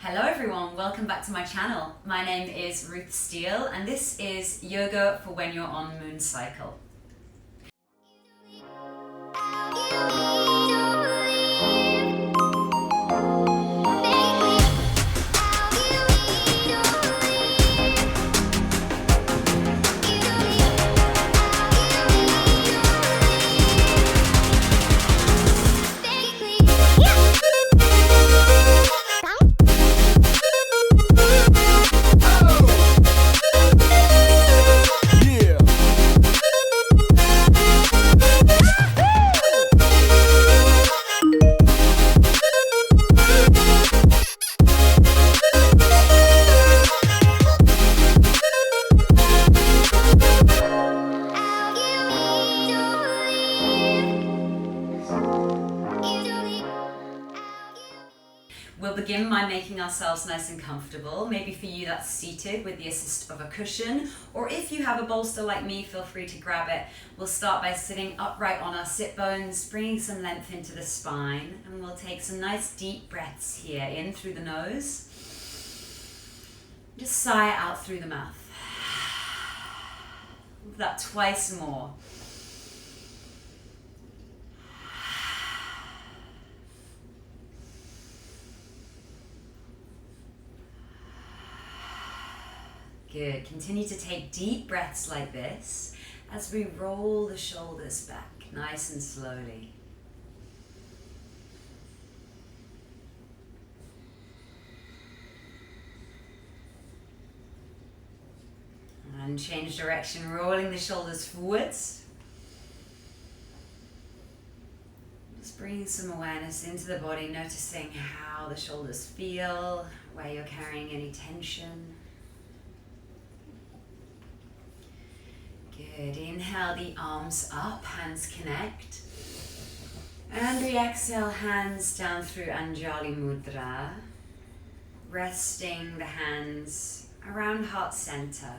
Hello everyone, welcome back to my channel. My name is Ruth Steele and this is Yoga for when you're on moon cycle. We'll begin by making ourselves nice and comfortable. Maybe for you that's seated with the assist of a cushion, or if you have a bolster like me, feel free to grab it. We'll start by sitting upright on our sit bones, bringing some length into the spine, and we'll take some nice deep breaths here, in through the nose. Just sigh out through the mouth. Do that twice more. Good. Continue to take deep breaths like this as we roll the shoulders back nice and slowly. And change direction, rolling the shoulders forwards. Just bringing some awareness into the body, noticing how the shoulders feel, where you're carrying any tension. Good. Inhale the arms up, hands connect. And we exhale, hands down through Anjali Mudra. Resting the hands around heart center.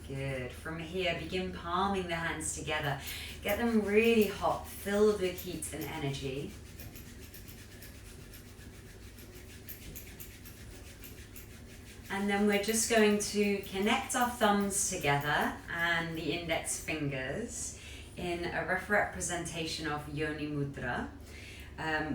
Good. From here, begin palming the hands together. Get them really hot, filled with heat and energy. And then we're just going to connect our thumbs together and the index fingers in a rough representation of Yoni Mudra,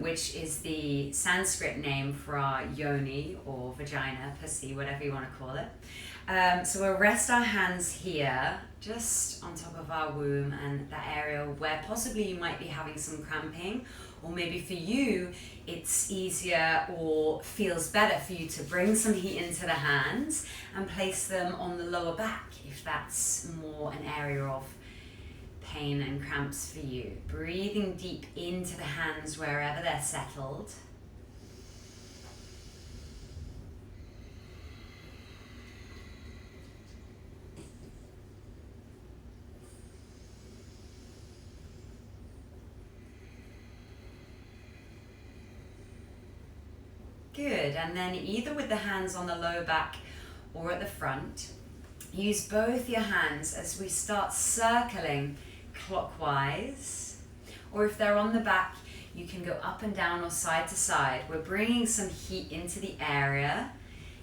which is the Sanskrit name for our yoni or vagina, pussy, whatever you want to call it. So we'll rest our hands here, just on top of our womb and that area where possibly you might be having some cramping, or maybe for you it's easier or feels better for you to bring some heat into the hands and place them on the lower back if that's more an area of pain and cramps for you. Breathing deep into the hands wherever they're settled. Good, and then either with the hands on the lower back or at the front, use both your hands as we start circling clockwise, or if they're on the back, you can go up and down or side to side. We're bringing some heat into the area.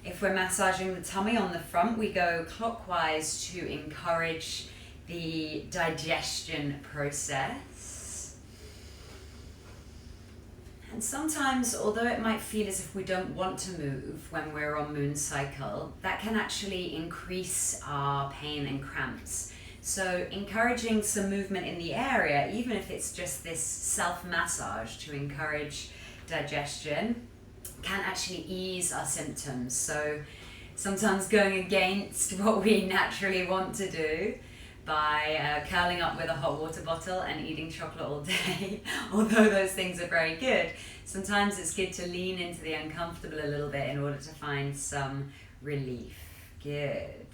If we're massaging the tummy on the front, we go clockwise to encourage the digestion process. And sometimes, although it might feel as if we don't want to move when we're on moon cycle, that can actually increase our pain and cramps. So encouraging some movement in the area, even if it's just this self-massage to encourage digestion, can actually ease our symptoms. So sometimes going against what we naturally want to do by curling up with a hot water bottle and eating chocolate all day, although those things are very good, sometimes it's good to lean into the uncomfortable a little bit in order to find some relief. Good.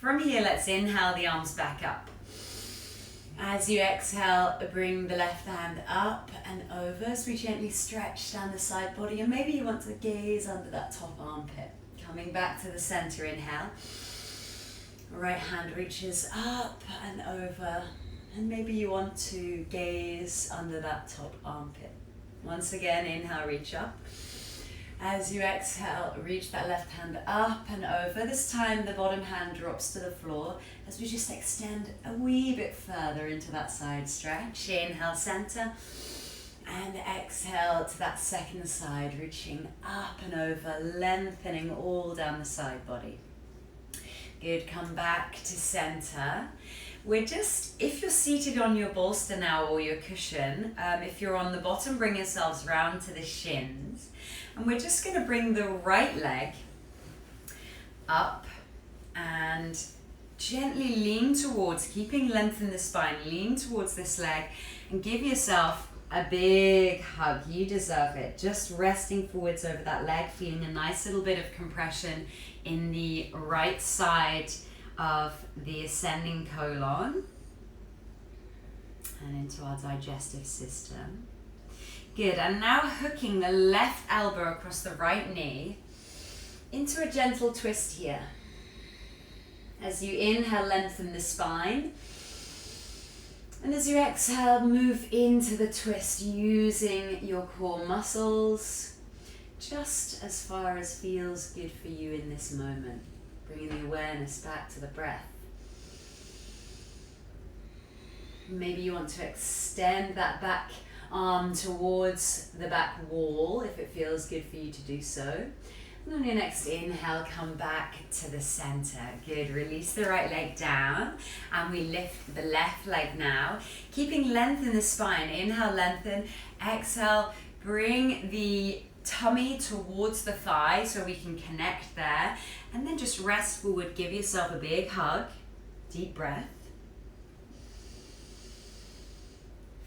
From here, let's inhale the arms back up. As you exhale, bring the left hand up and over as we gently stretch down the side body, and maybe you want to gaze under that top armpit. Coming back to the center, inhale. Right hand reaches up and over. And maybe you want to gaze under that top armpit. Once again, inhale, reach up. As you exhale, reach that left hand up and over. This time the bottom hand drops to the floor as we just extend a wee bit further into that side stretch. Inhale, center. And exhale to that second side, reaching up and over, lengthening all down the side body. Good, come back to center. We're just, if you're seated on your bolster now or your cushion, if you're on the bottom, bring yourselves round to the shins. And we're just going to bring the right leg up and gently lean towards, keeping length in the spine, lean towards this leg and give yourself a big hug. You deserve it. Just resting forwards over that leg, feeling a nice little bit of compression in the right side of the ascending colon and into our digestive system. Good, and now hooking the left elbow across the right knee into a gentle twist here. As you inhale, lengthen the spine. And as you exhale, move into the twist using your core muscles just as far as feels good for you in this moment. Bringing the awareness back to the breath. Maybe you want to extend that back arm towards the back wall if it feels good for you to do so. And on your next inhale, come back to the center. Good, release the right leg down and we lift the left leg now. Keeping length in the spine, inhale, lengthen, exhale, bring the tummy towards the thigh so we can connect there. And then just rest forward, give yourself a big hug, deep breath.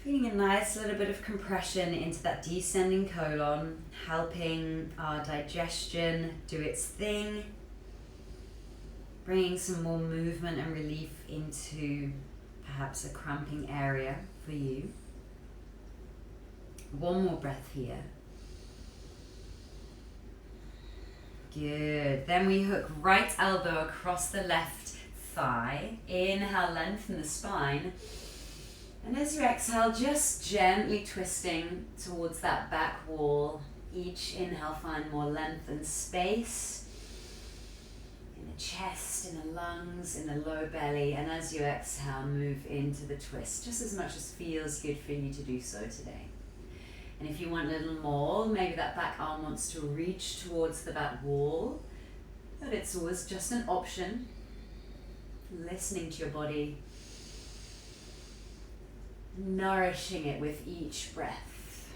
Feeling a nice little bit of compression into that descending colon, helping our digestion do its thing, bringing some more movement and relief into perhaps a cramping area for you. One more breath here. Good. Then we hook right elbow across the left thigh. Inhale, lengthen the spine. And as you exhale, just gently twisting towards that back wall. Each inhale, find more length and space in the chest, in the lungs, in the low belly. And as you exhale, move into the twist, just as much as feels good for you to do so today. And if you want a little more, maybe that back arm wants to reach towards the back wall, but it's always just an option. Listening to your body, nourishing it with each breath.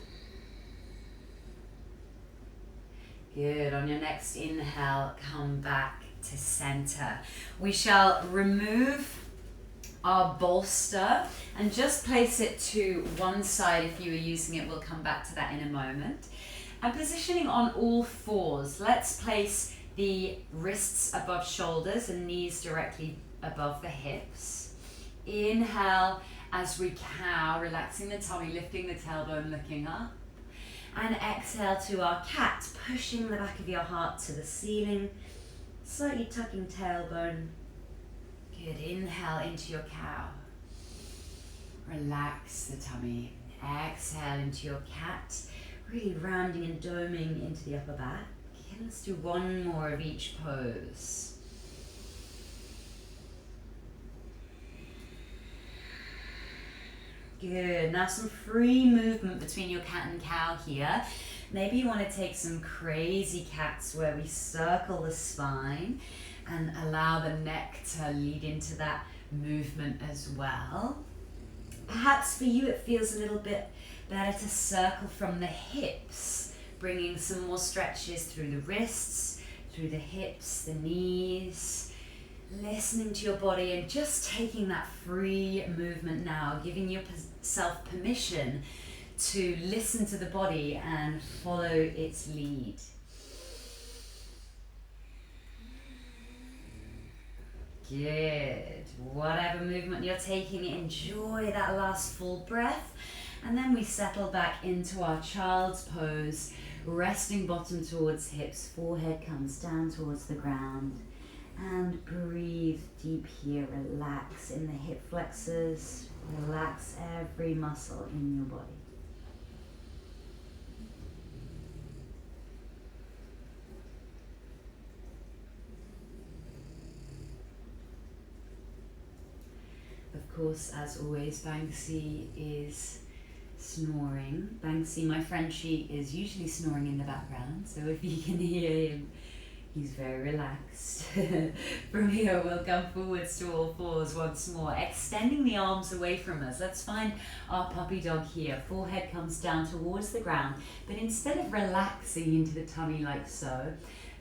Good. On your next inhale, come back to center. We shall remove our bolster and just place it to one side. If you were using it, we'll come back to that in a moment. And positioning on all fours, let's place the wrists above shoulders and knees directly above the hips. Inhale as we cow, relaxing the tummy, lifting the tailbone, looking up. And exhale to our cat, pushing the back of your heart to the ceiling, slightly tucking tailbone. Good, inhale into your cow. Relax the tummy. Exhale into your cat, really rounding and doming into the upper back. And let's do one more of each pose. Good, now some free movement between your cat and cow here. Maybe you want to take some crazy cats where we circle the spine and allow the neck to lead into that movement as well. Perhaps for you it feels a little bit better to circle from the hips, bringing some more stretches through the wrists, through the hips, the knees. Listening to your body and just taking that free movement now, giving yourself permission to listen to the body and follow its lead. Good. Whatever movement you're taking, enjoy that last full breath. And then we settle back into our child's pose, resting bottom towards hips, forehead comes down towards the ground. And breathe deep here, relax in the hip flexors, Relax every muscle in your body. Of course, as always, Banksy is snoring. Banksy, my Frenchie, is usually snoring in the background, so if you can hear him, he's very relaxed. From here, we'll come forwards to all fours once more, extending the arms away from us. Let's find our puppy dog here. Forehead comes down towards the ground, but instead of relaxing into the tummy like so,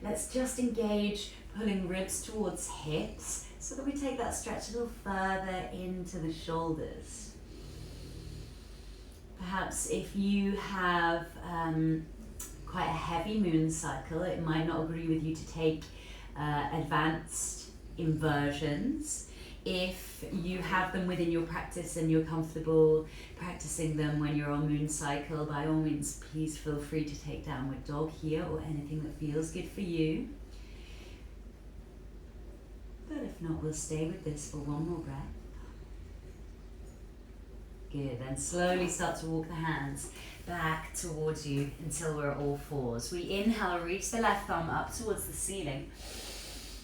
let's just engage, pulling ribs towards hips, so that we take that stretch a little further into the shoulders. Perhaps if you have quite a heavy moon cycle, it might not agree with you to take advanced inversions. If you have them within your practice and you're comfortable practicing them when you're on moon cycle, by all means, please feel free to take downward dog here or anything that feels good for you. But if not, we'll stay with this for one more breath. Good, then slowly start to walk the hands back towards you until we're all fours. We inhale, reach the left arm up towards the ceiling.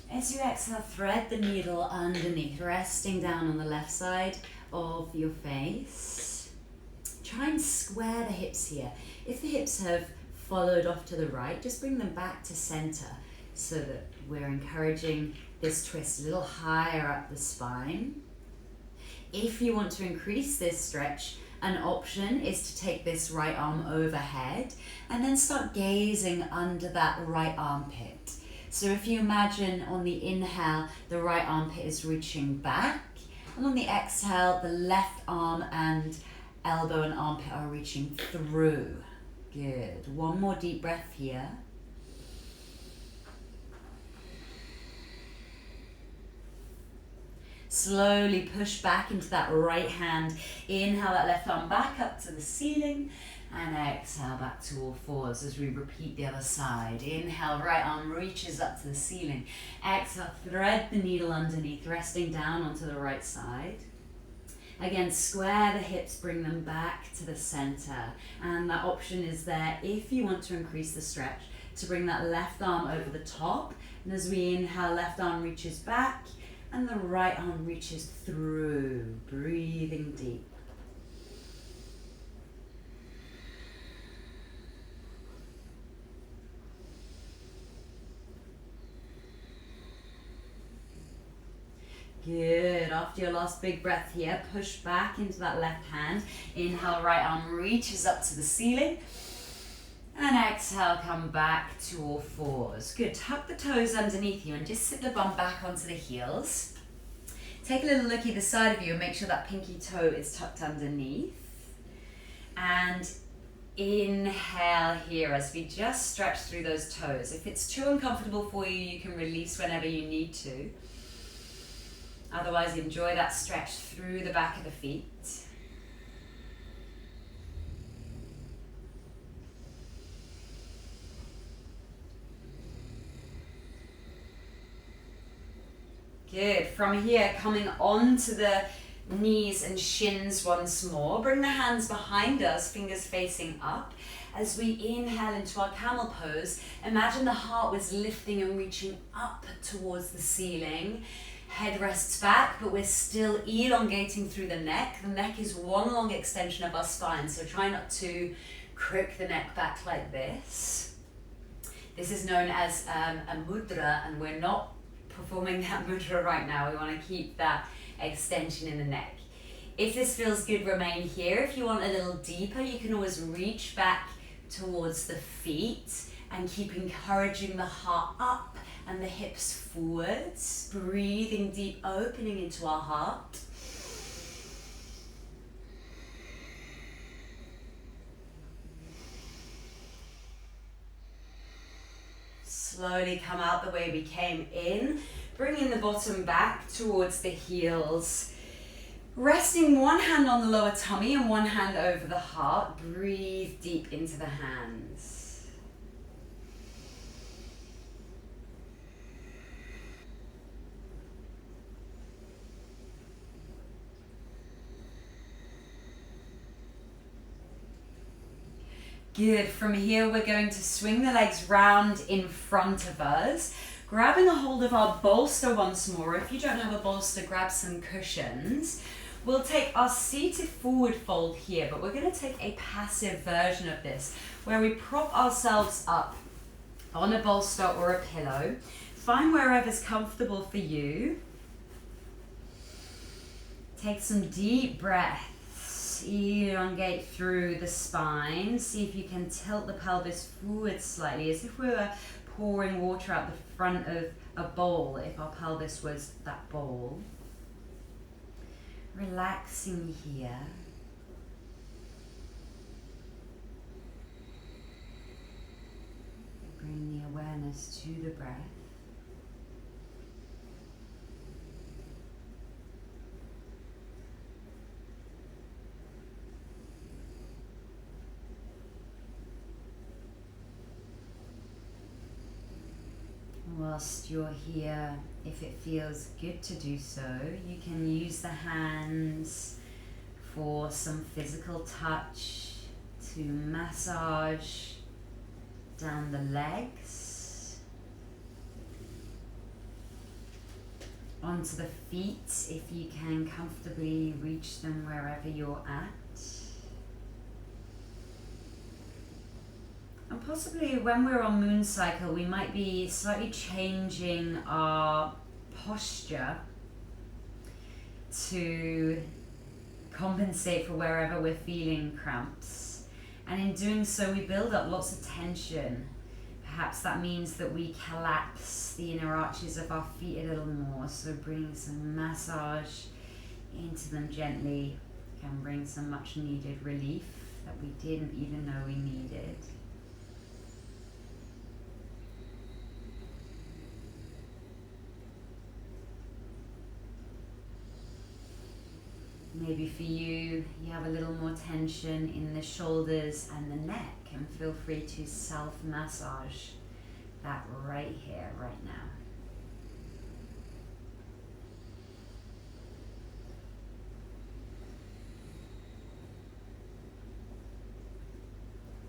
As you exhale, thread the needle underneath, resting down on the left side of your face. Try and square the hips here. If the hips have followed off to the right, just bring them back to center so that we're encouraging this twist a little higher up the spine. If you want to increase this stretch, an option is to take this right arm overhead and then start gazing under that right armpit. So if you imagine on the inhale, the right armpit is reaching back, and on the exhale, the left arm and elbow and armpit are reaching through. Good. One more deep breath here. Slowly push back into that right hand. Inhale that left arm back up to the ceiling, and exhale back to all fours as we repeat the other side. Inhale, right arm reaches up to the ceiling. Exhale, thread the needle underneath, resting down onto the right side. Again, square the hips, bring them back to the center. And that option is there if you want to increase the stretch, to bring that left arm over the top. And as we inhale, left arm reaches back, and the right arm reaches through, breathing deep. Good. After your last big breath here, push back into that left hand. Inhale, right arm reaches up to the ceiling. And exhale, come back to all fours. Good, tuck the toes underneath you and just sit the bum back onto the heels. Take a little look either side of you and make sure that pinky toe is tucked underneath. And inhale here as we just stretch through those toes. If it's too uncomfortable for you, you can release whenever you need to. Otherwise, enjoy that stretch through the back of the feet. Good. From here, coming onto the knees and shins once more. Bring the hands behind us, fingers facing up. As we inhale into our camel pose, imagine the heart was lifting and reaching up towards the ceiling. Head rests back, but we're still elongating through the neck. The neck is one long extension of our spine, so try not to crook the neck back like this. This is known as a mudra, and we're not performing that mudra right now. We want to keep that extension in the neck. If this feels good, remain here. If you want a little deeper, you can always reach back towards the feet and keep encouraging the heart up and the hips forwards. Breathing deep, opening into our heart. Slowly come out the way we came in, bringing the bottom back towards the heels. Resting one hand on the lower tummy and one hand over the heart. Breathe deep into the hands. Good. From here, we're going to swing the legs round in front of us, grabbing a hold of our bolster once more. If you don't have a bolster, grab some cushions. We'll take our seated forward fold here, but we're going to take a passive version of this, where we prop ourselves up on a bolster or a pillow. Find wherever's comfortable for you. Take some deep breaths. Elongate through the spine. See if you can tilt the pelvis forward slightly, as if we were pouring water out the front of a bowl, if our pelvis was that bowl. Relaxing here. Bring the awareness to the breath. Whilst you're here, if it feels good to do so, you can use the hands for some physical touch to massage down the legs, onto the feet if you can comfortably reach them wherever you're at. And possibly when we're on moon cycle, we might be slightly changing our posture to compensate for wherever we're feeling cramps. And in doing so, we build up lots of tension. Perhaps that means that we collapse the inner arches of our feet a little more. So bring some massage into them gently can bring some much needed relief that we didn't even know we needed. Maybe for you, you have a little more tension in the shoulders and the neck, and feel free to self-massage that right here, right now.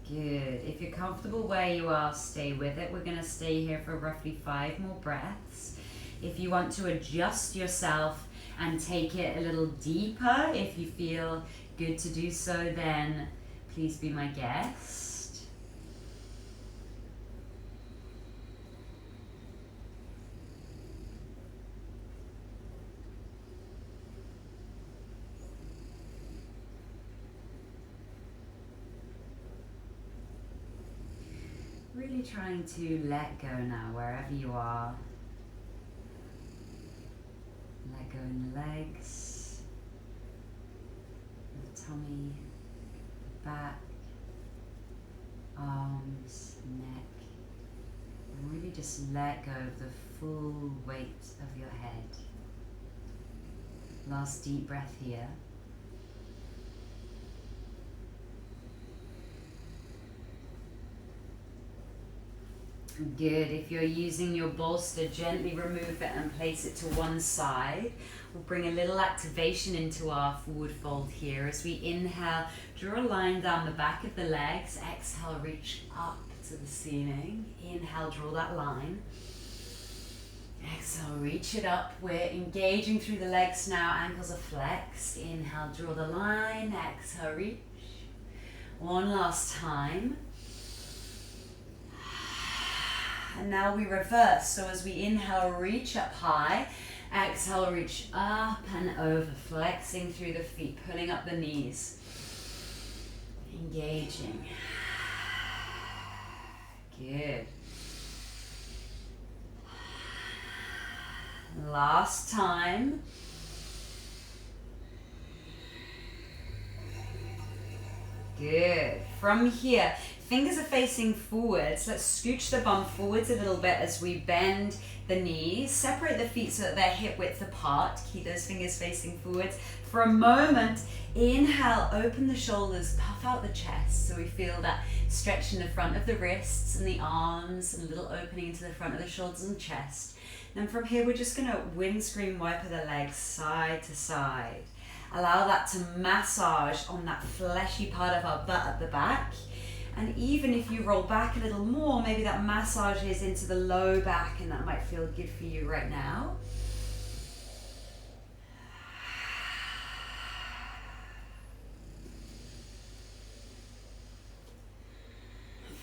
Good. If you're comfortable where you are, stay with it. We're going to stay here for roughly 5 more breaths. If you want to adjust yourself and take it a little deeper, if you feel good to do so, then please be my guest. Really trying to let go now, wherever you are. Let go in the legs, the tummy, back, arms, neck. And really just let go of the full weight of your head. Last deep breath here. Good. If you're using your bolster, gently remove it and place it to one side. We'll bring a little activation into our forward fold here. As we inhale, draw a line down the back of the legs. Exhale, reach up to the ceiling. Inhale, draw that line. Exhale, reach it up. We're engaging through the legs now. Ankles are flexed. Inhale, draw the line. Exhale, reach. One last time. And now we reverse. So as we inhale, reach up high. Exhale, reach up and over, flexing through the feet, pulling up the knees. Engaging. Good. Last time. Good. From here, fingers are facing forwards. Let's scooch the bum forwards a little bit as we bend the knees. Separate the feet so that they're hip width apart. Keep those fingers facing forwards. For a moment, inhale, open the shoulders, puff out the chest. So we feel that stretch in the front of the wrists and the arms, and a little opening into the front of the shoulders and chest. Then from here, we're just going to windscreen wiper the legs side to side. Allow that to massage on that fleshy part of our butt at the back. And even if you roll back a little more, maybe that massage is into the low back, and that might feel good for you right now.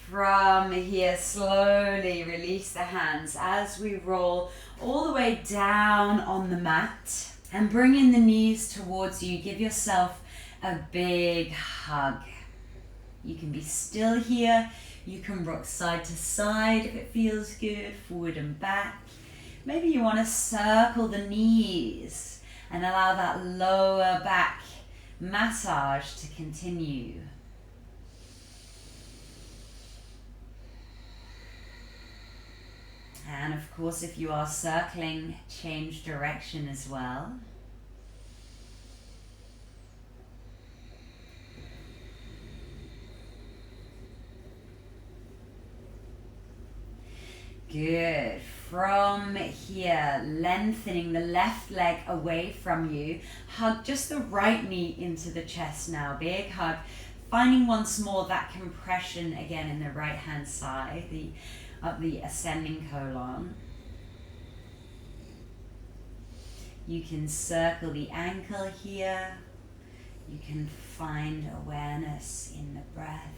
From here, slowly release the hands as we roll all the way down on the mat, and bring in the knees towards you. Give yourself a big hug. You can be still here. You can rock side to side if it feels good, forward and back. Maybe you want to circle the knees and allow that lower back massage to continue. And of course, if you are circling, change direction as well. Good. From here, lengthening the left leg away from you. Hug just the right knee into the chest now. Big hug. Finding once more that compression again in the right hand side, up the ascending colon. You can circle the ankle here. You can find awareness in the breath.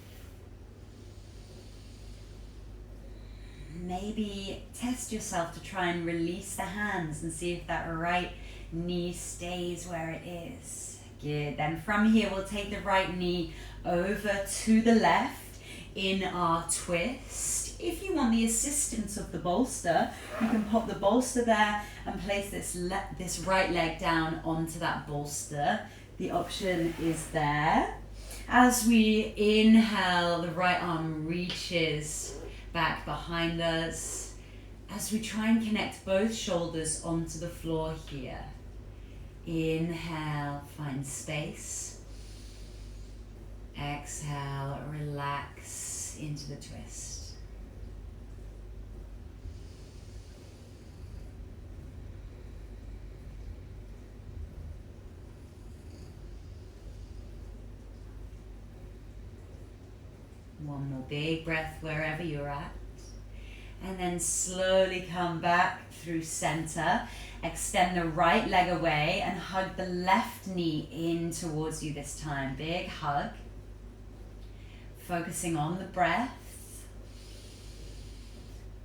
Maybe test yourself to try and release the hands and see if that right knee stays where it is. Good. Then from here, we'll take the right knee over to the left in our twist. If you want the assistance of the bolster, you can pop the bolster there and place this right leg down onto that bolster. The option is there. As we inhale, the right arm reaches back behind us as we try and connect both shoulders onto the floor here. Inhale, find space. Exhale, relax into the twist. One more big breath wherever you're at. And then slowly come back through center. Extend the right leg away and hug the left knee in towards you this time. Big hug. Focusing on the breath.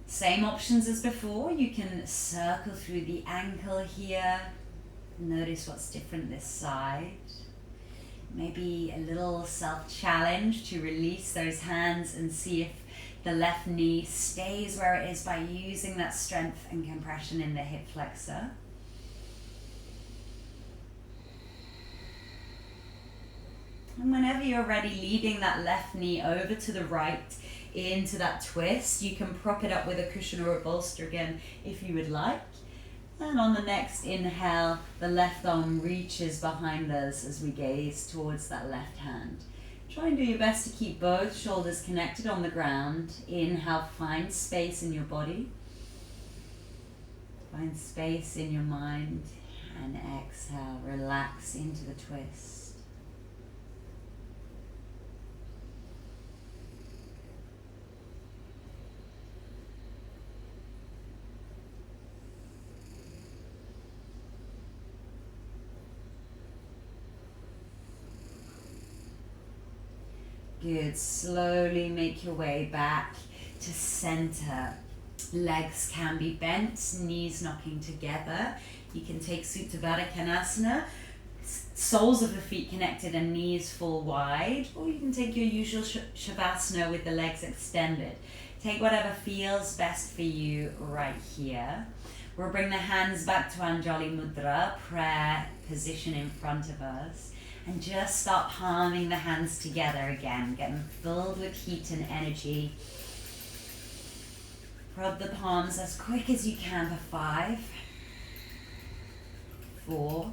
Same options as before. You can circle through the ankle here. Notice what's different this side. Maybe a little self-challenge to release those hands and see if the left knee stays where it is by using that strength and compression in the hip flexor. And whenever you're ready, leading that left knee over to the right into that twist. You can prop it up with a cushion or a bolster again if you would like. And on the next inhale, the left arm reaches behind us as we gaze towards that left hand. Try and do your best to keep both shoulders connected on the ground. Inhale, find space in your body. Find space in your mind. And exhale, relax into the twist. Good. Slowly make your way back to center. Legs can be bent, knees knocking together. You can take Supta Baddha Konasana, soles of the feet connected and knees full wide, or you can take your usual Shavasana with the legs extended. Take whatever feels best for you right here. We'll bring the hands back to Anjali Mudra, prayer position in front of us. And just start palming the hands together again, get them filled with heat and energy. Rub the palms as quick as you can for 5, 4,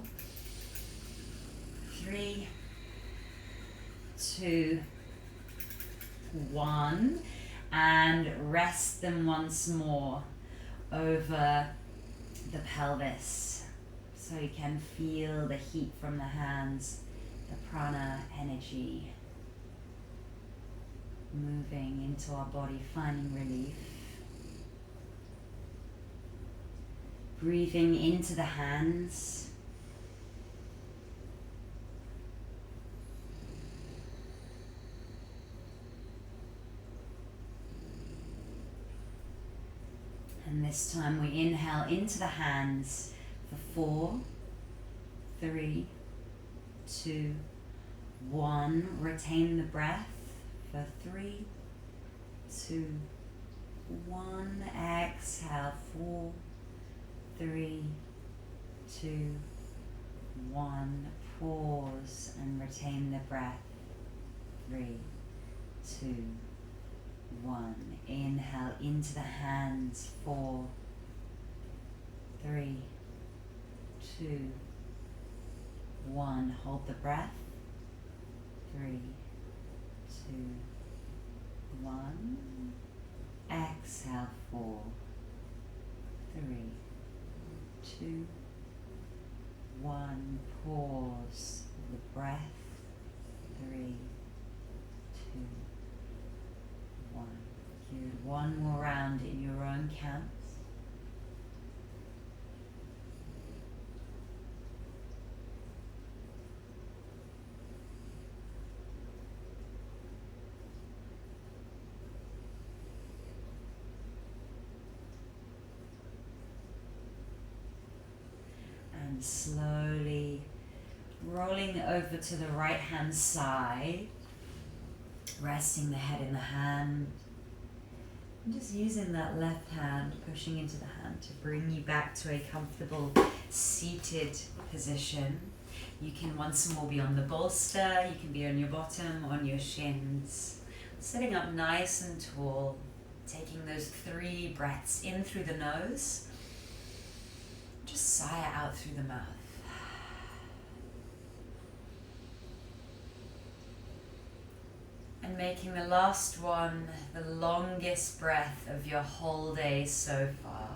3, 2, 1. And rest them once more over the pelvis so you can feel the heat from the hands. The prana energy. moving into our body, finding relief. Breathing into the hands. And this time we inhale into the hands for 4, 3, 2, 1. Retain the breath for 3, 2, 1. Exhale, 4, 3, 2, 1. Pause and retain the breath. 3, 2, 1. Inhale into the hands. 4, 3, 2, 1. Hold the breath. 3, 2, 1. Exhale. 4, 3, 2, 1. Pause the breath. 3, 2, 1. Good. One more round in your own counts. And slowly rolling over to the right hand side, resting the head in the hand, and just using that left hand, pushing into the hand to bring you back to a comfortable seated position. You can once more be on the bolster, you can be on your bottom, on your shins, sitting up nice and tall, taking those 3 breaths in through the nose. Just sigh it out through the mouth. And making the last one the longest breath of your whole day so far.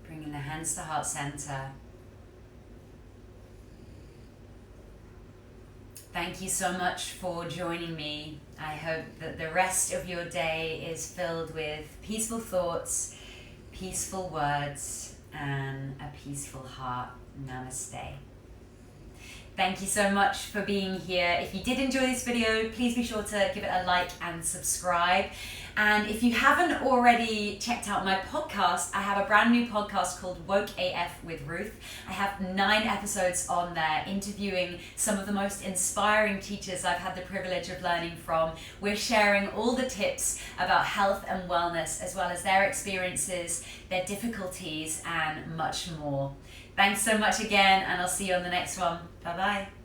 Bringing the hands to heart center. Thank you so much for joining me. I hope that the rest of your day is filled with peaceful thoughts, peaceful words, and a peaceful heart. Namaste. Thank you so much for being here. If you did enjoy this video, please be sure to give it a like and subscribe. And if you haven't already checked out my podcast, I have a brand new podcast called Woke AF with Ruth. I have 9 episodes on there interviewing some of the most inspiring teachers I've had the privilege of learning from. We're sharing all the tips about health and wellness, as well as their experiences, their difficulties, and much more. Thanks so much again, and I'll see you on the next one. Bye-bye.